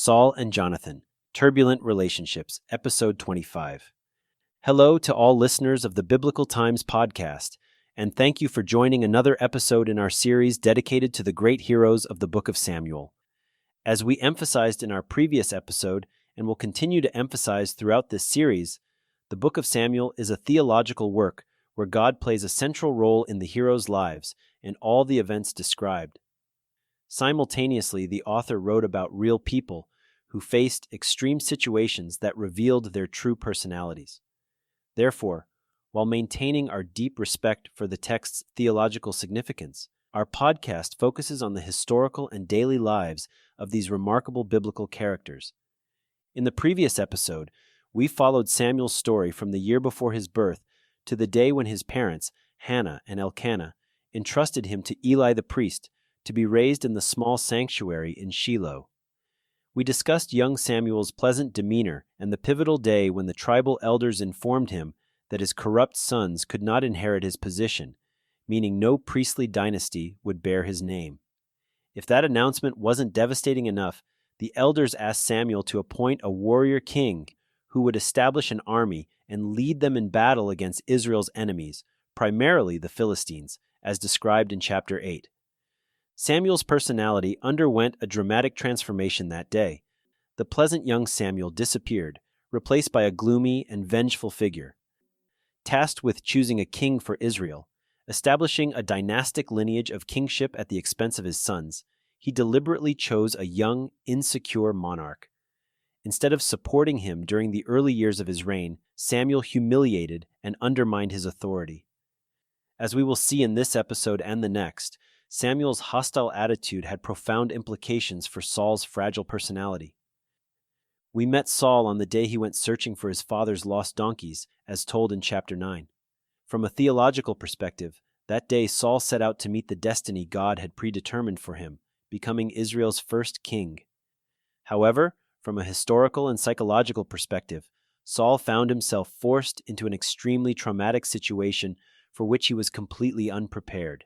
Saul and Jonathan, Turbulent Relationships, Episode 25. Hello to all listeners of the Biblical Times podcast, and thank you for joining another episode in our series dedicated to the great heroes of the Book of Samuel. As we emphasized in our previous episode, and will continue to emphasize throughout this series, the Book of Samuel is a theological work where God plays a central role in the heroes' lives and all the events described. Simultaneously, the author wrote about real people who faced extreme situations that revealed their true personalities. Therefore, while maintaining our deep respect for the text's theological significance, our podcast focuses on the historical and daily lives of these remarkable biblical characters. In the previous episode, we followed Samuel's story from the year before his birth to the day when his parents, Hannah and Elkanah, entrusted him to Eli the priest to be raised in the small sanctuary in Shiloh. We discussed young Samuel's pleasant demeanor and the pivotal day when the tribal elders informed him that his corrupt sons could not inherit his position, meaning no priestly dynasty would bear his name. If that announcement wasn't devastating enough, the elders asked Samuel to appoint a warrior king who would establish an army and lead them in battle against Israel's enemies, primarily the Philistines, as described in chapter 8. Samuel's personality underwent a dramatic transformation that day. The pleasant young Samuel disappeared, replaced by a gloomy and vengeful figure. Tasked with choosing a king for Israel, establishing a dynastic lineage of kingship at the expense of his sons, he deliberately chose a young, insecure monarch. Instead of supporting him during the early years of his reign, Samuel humiliated and undermined his authority. As we will see in this episode and the next, Samuel's hostile attitude had profound implications for Saul's fragile personality. We met Saul on the day he went searching for his father's lost donkeys, as told in chapter 9. From a theological perspective, that day Saul set out to meet the destiny God had predetermined for him, becoming Israel's first king. However, from a historical and psychological perspective, Saul found himself forced into an extremely traumatic situation for which he was completely unprepared.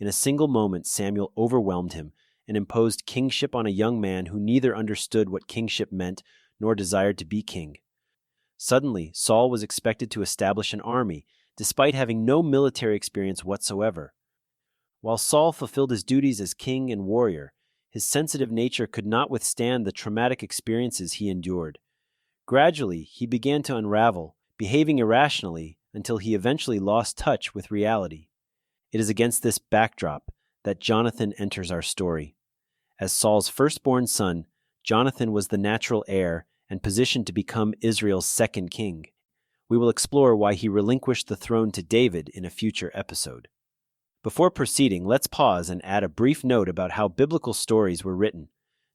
In a single moment, Samuel overwhelmed him and imposed kingship on a young man who neither understood what kingship meant nor desired to be king. Suddenly, Saul was expected to establish an army, despite having no military experience whatsoever. While Saul fulfilled his duties as king and warrior, his sensitive nature could not withstand the traumatic experiences he endured. Gradually, he began to unravel, behaving irrationally until he eventually lost touch with reality. It is against this backdrop that Jonathan enters our story. As Saul's firstborn son, Jonathan was the natural heir and positioned to become Israel's second king. We will explore why he relinquished the throne to David in a future episode. Before proceeding, let's pause and add a brief note about how biblical stories were written.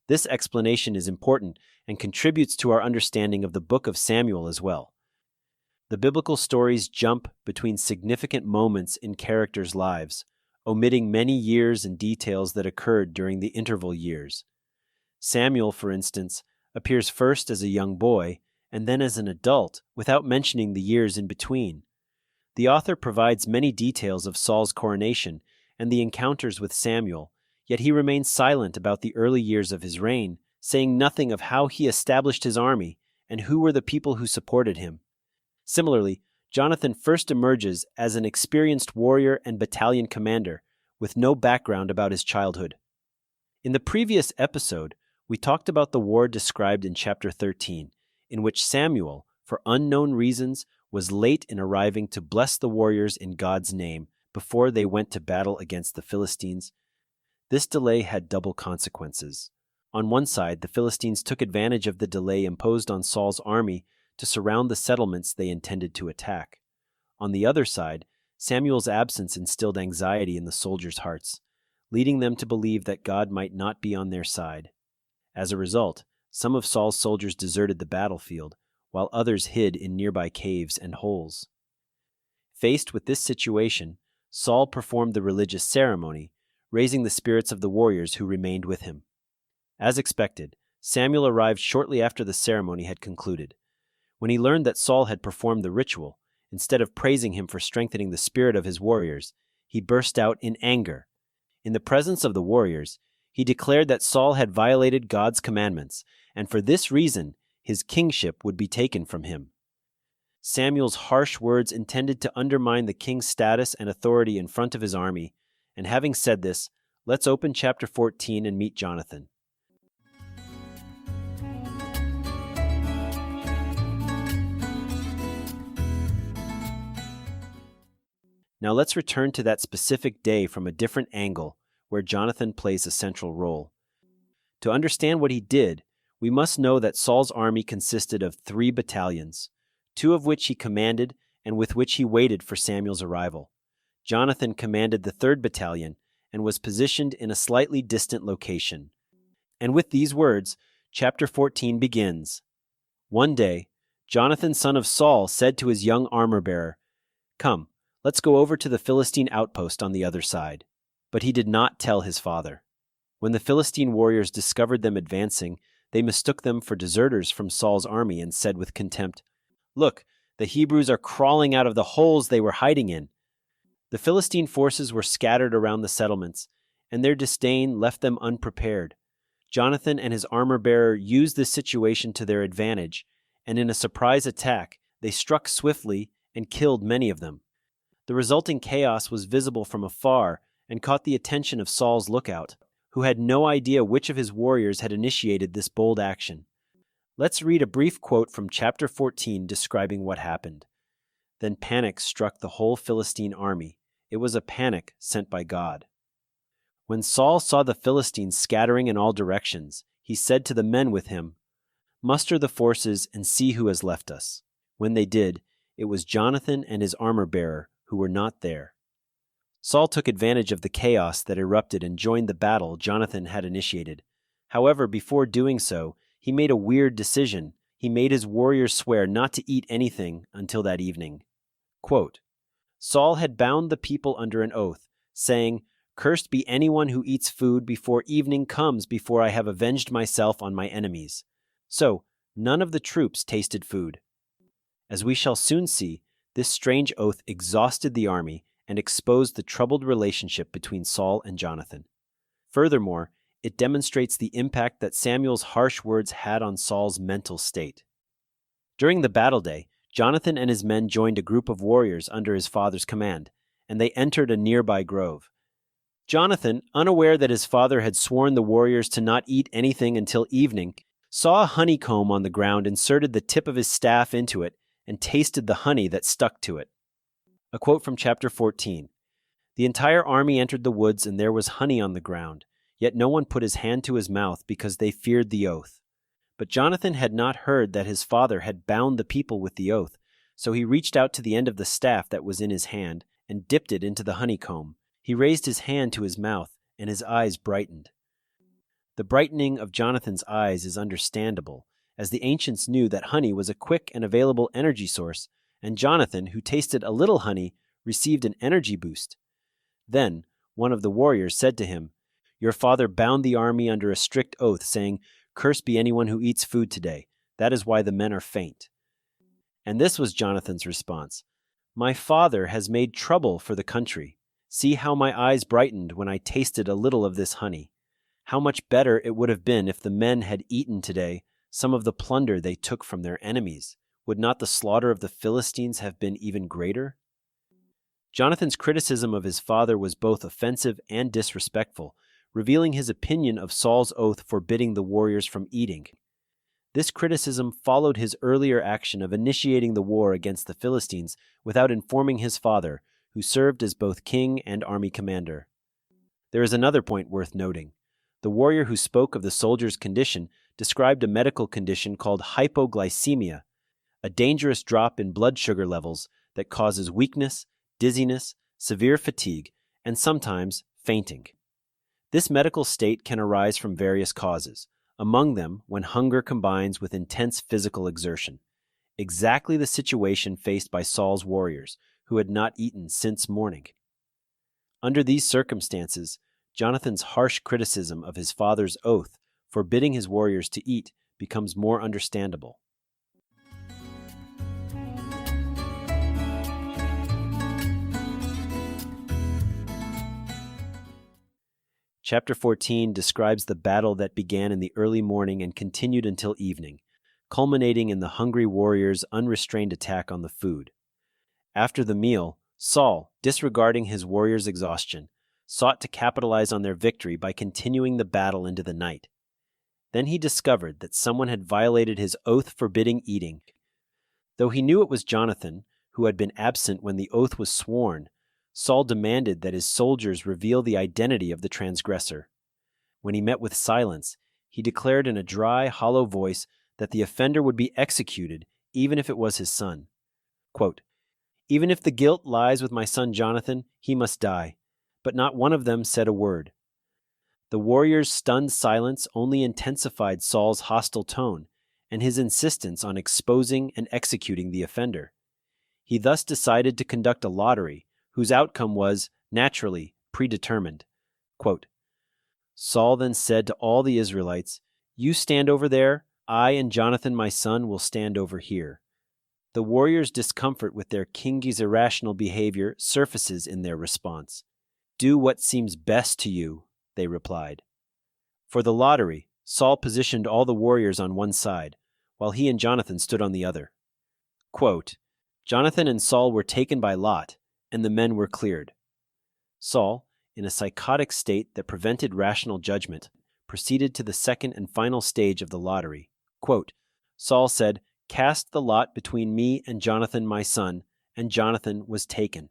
This explanation is important and contributes to our understanding of the book of Samuel as well. The biblical stories jump between significant moments in characters' lives, omitting many years and details that occurred during the interval years. Samuel, for instance, appears first as a young boy and then as an adult without mentioning the years in between. The author provides many details of Saul's coronation and the encounters with Samuel, yet he remains silent about the early years of his reign, saying nothing of how he established his army and who were the people who supported him. Similarly, Jonathan first emerges as an experienced warrior and battalion commander with no background about his childhood. In the previous episode, we talked about the war described in chapter 13, in which Samuel, for unknown reasons, was late in arriving to bless the warriors in God's name before they went to battle against the Philistines. This delay had double consequences. On one side, the Philistines took advantage of the delay imposed on Saul's army to surround the settlements they intended to attack. On the other side, Samuel's absence instilled anxiety in the soldiers' hearts, leading them to believe that God might not be on their side. As a result, some of Saul's soldiers deserted the battlefield, while others hid in nearby caves and holes. Faced with this situation, Saul performed the religious ceremony, raising the spirits of the warriors who remained with him. As expected, Samuel arrived shortly after the ceremony had concluded. When he learned that Saul had performed the ritual, instead of praising him for strengthening the spirit of his warriors, he burst out in anger. In the presence of the warriors, He declared that Saul had violated God's commandments, and for this reason, his kingship would be taken from him. Samuel's harsh words intended to undermine the king's status and authority in front of his army, and having said this, let's open chapter 14 and meet Jonathan. Now let's return to that specific day from a different angle, where Jonathan plays a central role. To understand what he did, we must know that Saul's army consisted of 3 battalions, 2 of which he commanded and with which he waited for Samuel's arrival. Jonathan commanded the 3rd battalion and was positioned in a slightly distant location. And with these words, chapter 14 begins. One day, Jonathan, son of Saul, said to his young armor-bearer, "Come, let's go over to the Philistine outpost on the other side." But he did not tell his father. When the Philistine warriors discovered them advancing, they mistook them for deserters from Saul's army and said with contempt, "Look, the Hebrews are crawling out of the holes they were hiding in." The Philistine forces were scattered around the settlements, and their disdain left them unprepared. Jonathan and his armor-bearer used this situation to their advantage, and in a surprise attack, they struck swiftly and killed many of them. The resulting chaos was visible from afar and caught the attention of Saul's lookout, who had no idea which of his warriors had initiated this bold action. Let's read a brief quote from chapter 14 describing what happened. Then panic struck the whole Philistine army. It was a panic sent by God. When Saul saw the Philistines scattering in all directions, he said to the men with him, "Muster the forces and see who has left us." When they did, it was Jonathan and his armor-bearer who were not there. Saul took advantage of the chaos that erupted and joined the battle Jonathan had initiated. However, before doing so, he made a weird decision. He made his warriors swear not to eat anything until that evening. Quote, Saul had bound the people under an oath, saying, "Cursed be anyone who eats food before evening comes, before I have avenged myself on my enemies." So, none of the troops tasted food. As we shall soon see, this strange oath exhausted the army and exposed the troubled relationship between Saul and Jonathan. Furthermore, it demonstrates the impact that Samuel's harsh words had on Saul's mental state. During the battle day, Jonathan and his men joined a group of warriors under his father's command, and they entered a nearby grove. Jonathan, unaware that his father had sworn the warriors to not eat anything until evening, saw a honeycomb on the ground, inserted the tip of his staff into it, and tasted the honey that stuck to it. A quote from chapter 14. The entire army entered the woods, and there was honey on the ground, yet no one put his hand to his mouth because they feared the oath. But Jonathan had not heard that his father had bound the people with the oath, so he reached out to the end of the staff that was in his hand and dipped it into the honeycomb. He raised his hand to his mouth, and his eyes brightened. The brightening of Jonathan's eyes is understandable, as the ancients knew that honey was a quick and available energy source, and Jonathan, who tasted a little honey, received an energy boost. Then one of the warriors said to him, "Your father bound the army under a strict oath, saying, 'Cursed be anyone who eats food today.' That is why the men are faint." And this was Jonathan's response, "My father has made trouble for the country. See how my eyes brightened when I tasted a little of this honey. How much better it would have been if the men had eaten today some of the plunder they took from their enemies. Would not the slaughter of the Philistines have been even greater?" Jonathan's criticism of his father was both offensive and disrespectful, revealing his opinion of Saul's oath forbidding the warriors from eating. This criticism followed his earlier action of initiating the war against the Philistines without informing his father, who served as both king and army commander. There is another point worth noting. The warrior who spoke of the soldier's condition described a medical condition called hypoglycemia, a dangerous drop in blood sugar levels that causes weakness, dizziness, severe fatigue, and sometimes fainting. This medical state can arise from various causes, among them when hunger combines with intense physical exertion. Exactly the situation faced by Saul's warriors, who had not eaten since morning. Under these circumstances, Jonathan's harsh criticism of his father's oath forbidding his warriors to eat becomes more understandable. Chapter 14 describes the battle that began in the early morning and continued until evening, culminating in the hungry warriors' unrestrained attack on the food. After the meal, Saul, disregarding his warriors' exhaustion, sought to capitalize on their victory by continuing the battle into the night. Then he discovered that someone had violated his oath forbidding eating. Though he knew it was Jonathan, who had been absent when the oath was sworn, Saul demanded that his soldiers reveal the identity of the transgressor. When he met with silence, he declared in a dry, hollow voice that the offender would be executed, even if it was his son. Quote, "Even if the guilt lies with my son Jonathan, he must die." But not one of them said a word. The warriors' stunned silence only intensified Saul's hostile tone and his insistence on exposing and executing the offender. He thus decided to conduct a lottery, whose outcome was, naturally, predetermined. Quote, "Saul then said to all the Israelites, 'You stand over there, I and Jonathan my son will stand over here.' The warriors' discomfort with their king's irrational behavior surfaces in their response. 'Do what seems best to you,' they replied. For the lottery, Saul positioned all the warriors on one side, while he and Jonathan stood on the other. Quote, Jonathan and Saul were taken by lot, and the men were cleared. Saul, in a psychotic state that prevented rational judgment, proceeded to the second and final stage of the lottery. Quote, Saul said, 'Cast the lot between me and Jonathan my son,' and Jonathan was taken.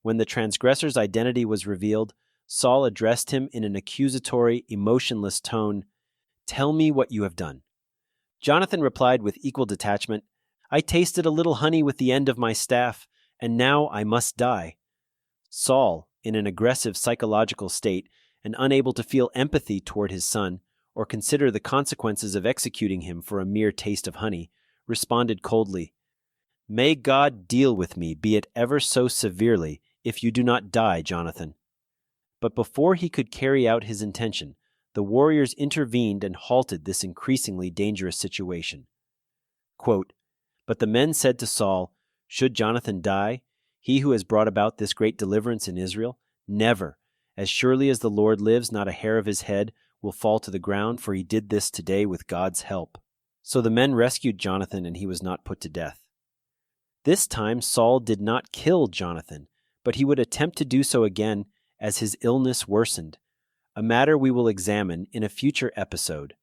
When the transgressor's identity was revealed, Saul addressed him in an accusatory, emotionless tone, 'Tell me what you have done.' Jonathan replied with equal detachment, 'I tasted a little honey with the end of my staff, and now I must die.' Saul, in an aggressive psychological state and unable to feel empathy toward his son or consider the consequences of executing him for a mere taste of honey, responded coldly, 'May God deal with me, be it ever so severely, if you do not die, Jonathan.' But before he could carry out his intention, the warriors intervened and halted this increasingly dangerous situation. Quote, But the men said to Saul, 'Should Jonathan die, he who has brought about this great deliverance in Israel? Never. As surely as the Lord lives, not a hair of his head will fall to the ground, for he did this today with God's help.' So the men rescued Jonathan, and he was not put to death. This time Saul did not kill Jonathan, but he would attempt to do so again as his illness worsened, a matter we will examine in a future episode.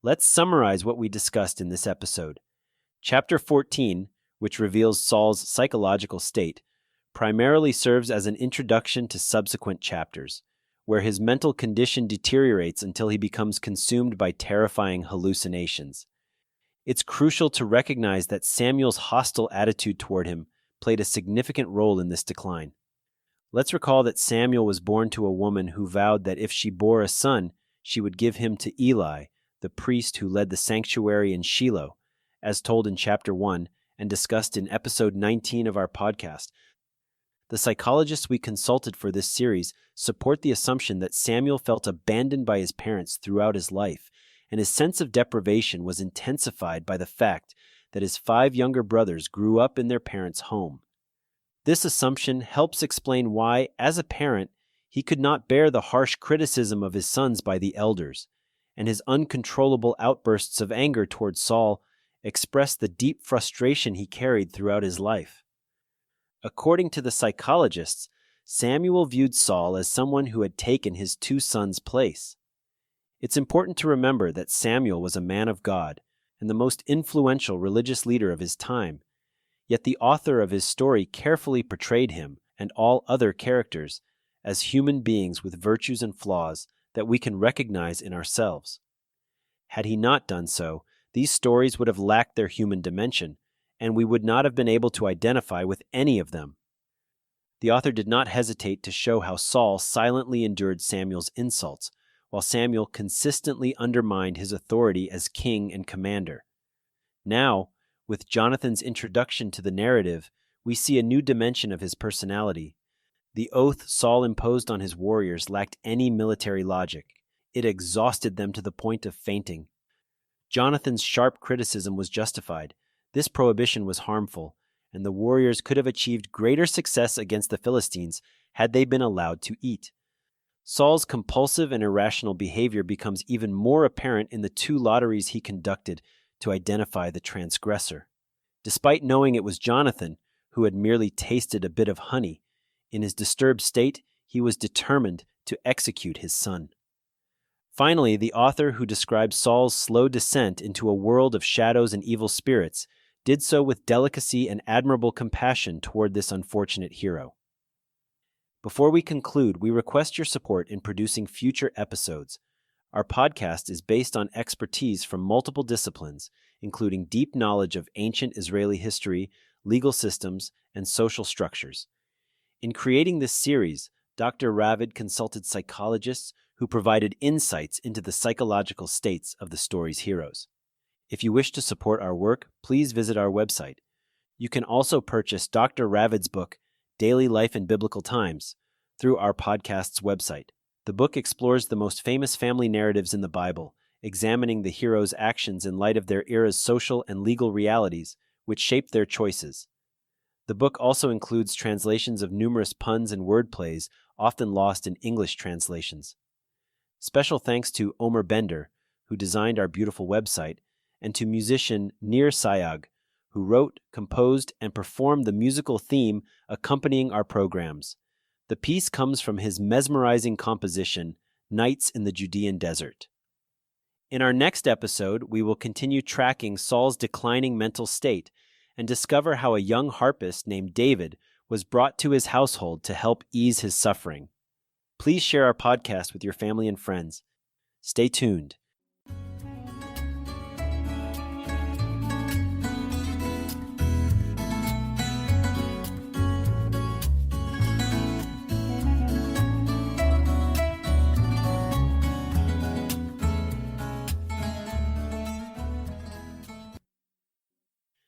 Let's summarize what we discussed in this episode. Chapter 14, which reveals Saul's psychological state, primarily serves as an introduction to subsequent chapters, where his mental condition deteriorates until he becomes consumed by terrifying hallucinations. It's crucial to recognize that Samuel's hostile attitude toward him played a significant role in this decline. Let's recall that Samuel was born to a woman who vowed that if she bore a son, she would give him to Eli, the priest who led the sanctuary in Shiloh, as told in chapter 1 and discussed in episode 19 of our podcast. The psychologists we consulted for this series support the assumption that Samuel felt abandoned by his parents throughout his life, and his sense of deprivation was intensified by the fact that his 5 younger brothers grew up in their parents' home. This assumption helps explain why, as a parent, he could not bear the harsh criticism of his sons by the elders, and his uncontrollable outbursts of anger toward Saul expressed the deep frustration he carried throughout his life. According to the psychologists, Samuel viewed Saul as someone who had taken his 2 sons' place. It's important to remember that Samuel was a man of God and the most influential religious leader of his time, yet the author of his story carefully portrayed him and all other characters as human beings with virtues and flaws that we can recognize in ourselves. Had he not done so, these stories would have lacked their human dimension, and we would not have been able to identify with any of them. The author did not hesitate to show how Saul silently endured Samuel's insults, while Samuel consistently undermined his authority as king and commander. Now, with Jonathan's introduction to the narrative, we see a new dimension of his personality. The oath Saul imposed on his warriors lacked any military logic. It exhausted them to the point of fainting. Jonathan's sharp criticism was justified, This prohibition was harmful, and the warriors could have achieved greater success against the Philistines had they been allowed to eat. Saul's compulsive and irrational behavior becomes even more apparent in the 2 lotteries he conducted to identify the transgressor. Despite knowing it was Jonathan, who had merely tasted a bit of honey, in his disturbed state, he was determined to execute his son. Finally, the author who describes Saul's slow descent into a world of shadows and evil spirits did so with delicacy and admirable compassion toward this unfortunate hero. Before we conclude, we request your support in producing future episodes. Our podcast is based on expertise from multiple disciplines, including deep knowledge of ancient Israeli history, legal systems, and social structures. In creating this series, Dr. Ravid consulted psychologists who provided insights into the psychological states of the story's heroes. If you wish to support our work, please visit our website. You can also purchase Dr. Ravid's book, Daily Life in Biblical Times, through our podcast's website. The book explores the most famous family narratives in the Bible, examining the heroes' actions in light of their era's social and legal realities, which shaped their choices. The book also includes translations of numerous puns and wordplays, often lost in English translations. Special thanks to Omer Bender, who designed our beautiful website, and to musician Nir Sayag, who wrote, composed, and performed the musical theme accompanying our programs. The piece comes from his mesmerizing composition, Nights in the Judean Desert. In our next episode, we will continue tracking Saul's declining mental state and discover how a young harpist named David was brought to his household to help ease his suffering. Please share our podcast with your family and friends. Stay tuned.